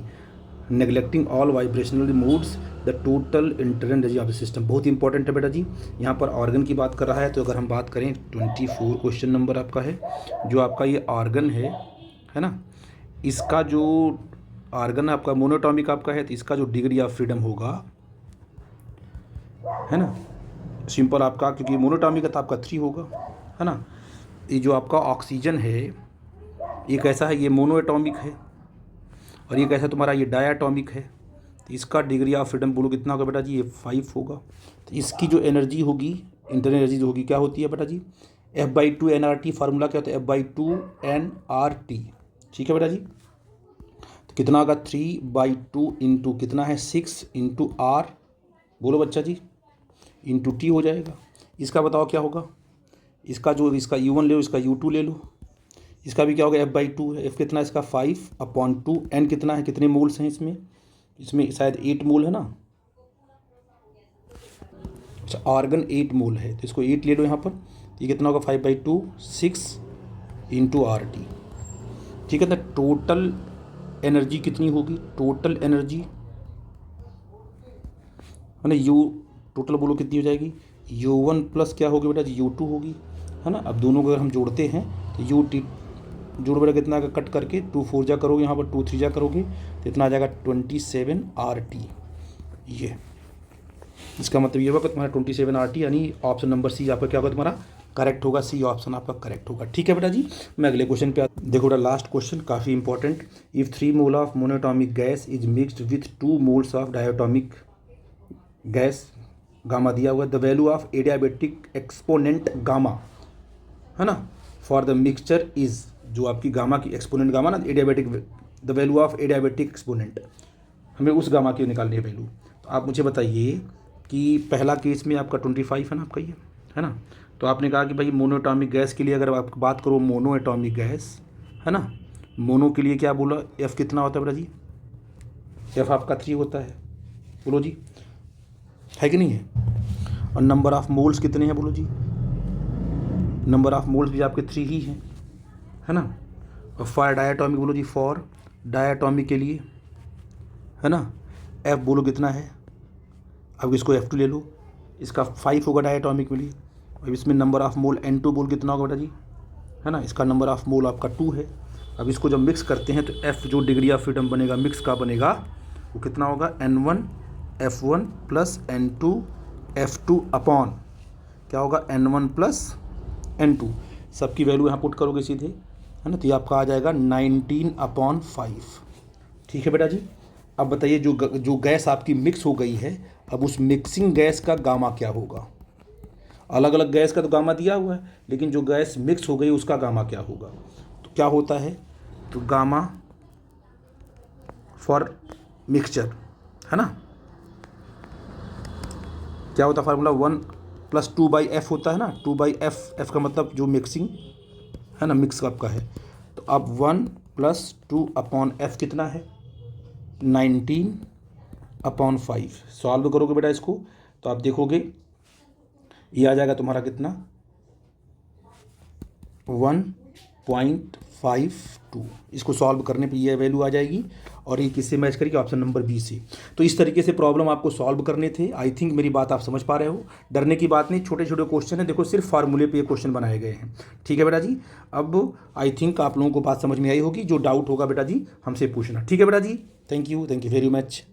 Neglecting all vibrational modes the total internal energy of the system. बहुत ही इंपॉर्टेंट है बेटा जी। यहाँ पर ऑर्गन की बात कर रहा है, तो अगर हम बात करें 24 क्वेश्चन नंबर आपका है, जो आपका ये ऑर्गन है ना, इसका जो ऑर्गन आपका मोनोटॉमिक आपका है, तो इसका जो डिग्री ऑफ फ्रीडम होगा, है ना, सिंपल आपका, क्योंकि मोनोटॉमिक का तो आपका 3 होगा, है ना। ये जो आपका ऑक्सीजन है, ये कैसा है, ये मोनोएटॉमिक है, और ये कैसा तुम्हारा ये डायटॉमिक है। तो इसका डिग्री ऑफ फ्रीडम बोलो कितना होगा बेटा जी, ये 5 होगा। तो इसकी जो एनर्जी होगी, इंटरनल एनर्जी जो होगी, क्या होती है बेटा जी, F/2 nRT। फार्मूला क्या होता है, F/2 nRT। ठीक है बेटा जी। तो कितना होगा, 3/2 इंटू कितना है, 6 इंटू R, बोलो बच्चा जी, इंटू T हो जाएगा। इसका बताओ क्या होगा, इसका जो इसका U1 ले लो, इसका U2 ले लो, इसका भी क्या होगा, F/2 है। F कितना है इसका, 5/2। N कितना है, कितने मोल्स हैं इसमें, इसमें शायद 8 मोल है ना। अच्छा, ऑर्गन 8 मोल है, तो इसको 8 ले लो यहाँ पर। ये कितना होगा, 5/2, 6 इंटू RT। ठीक है ना। टोटल एनर्जी कितनी होगी, टोटल एनर्जी है ना, यू टोटल बोलो कितनी हो जाएगी, U1 प्लस क्या होगी बेटा, U2 होगी, है ना। अब दोनों को अगर हम जोड़ते हैं तो UT जोड़ बेटा कितना का कट करके 2 4 जा करोगे, यहाँ पर 2 3 जा करोगे, तो इतना आ जाएगा 27 RT। ये इसका मतलब ये होगा कि तुम्हारा 27 RT, यानी ऑप्शन नंबर सी आपका क्या होगा, तुम्हारा करेक्ट होगा, सी ऑप्शन आपका करेक्ट होगा। ठीक है बेटा जी। मैं अगले क्वेश्चन पे देखो बेटा, लास्ट क्वेश्चन काफ़ी important. If 3 mole of monoatomic gas is mixed with 2 moles of diatomic gas, gamma दिया हुआ है, the value of adiabatic exponent gamma, है ना, फॉर द मिक्सचर इज, जो आपकी गामा की एक्सपोनेंट गामा ना, adiabatic, the value of adiabatic exponent, हमें उस गामा की निकालनी है वैल्यू। तो आप मुझे बताइए कि पहला केस में आपका 25 है ना आपका, ये है ना। तो आपने कहा कि भाई मोनोएटॉमिक गैस के लिए अगर आप बात करो, मोनोएटॉमिक गैस, है ना, मोनो के लिए क्या बोला, F कितना होता है बेटा जी, F आपका 3 होता है, बोलो जी, है कि नहीं है। और नंबर ऑफ मोल्स कितने हैं, बोलो जी, नंबर ऑफ मोल्स भी आपके 3 ही हैं, है ना। और फॉर डायटोमिक बोलो जी, फॉर डायटोमिक के लिए, है ना, F बोलो कितना है, अब इसको F2 ले लो, इसका 5 होगा डायटोमिक के लिए। अब इसमें नंबर ऑफ मोल N2 बोल कितना होगा बेटा जी, है ना, इसका नंबर ऑफ मोल आपका 2 है। अब इसको जब मिक्स करते हैं तो F जो डिग्री ऑफ फ्रीडम बनेगा मिक्स का बनेगा, वो कितना होगा, N1 F1 plus N2 F2 upon क्या होगा, N1 प्लस N2। सबकी वैल्यू यहाँ पुट करोगे सीधे, है ना, तो ये आपका आ जाएगा 19/5। ठीक है बेटा जी। अब बताइए जो गैस आपकी मिक्स हो गई है, अब उस मिक्सिंग गैस का गामा क्या होगा। अलग अलग गैस का तो गामा दिया हुआ है, लेकिन जो गैस मिक्स हो गई उसका गामा क्या होगा। तो क्या होता है, तो गामा फॉर मिक्सचर, है ना, क्या होता है फार्मूला, 1 + 2/F होता है ना, 2/F, F का मतलब जो मिक्सिंग है ना, मिक्स आपका है। तो अब 1 + 2/F कितना है, 19/5। सॉल्व करोगे बेटा इसको, तो आप देखोगे ये आ जाएगा तुम्हारा कितना, 1.52। इसको सॉल्व करने पे ये वैल्यू आ जाएगी, और ये किससे मैच करेगी, ऑप्शन नंबर बी से। तो इस तरीके से प्रॉब्लम आपको सॉल्व करने थे। आई थिंक मेरी बात आप समझ पा रहे हो, डरने की बात नहीं, छोटे छोटे क्वेश्चन है, देखो सिर्फ फार्मूले पे ये क्वेश्चन बनाए गए हैं। ठीक है बेटा जी। अब आई थिंक आप लोगों को बात समझ में आई होगी, जो डाउट होगा बेटा जी हमसे पूछना। ठीक है बेटा जी, थैंक यू वेरी मच।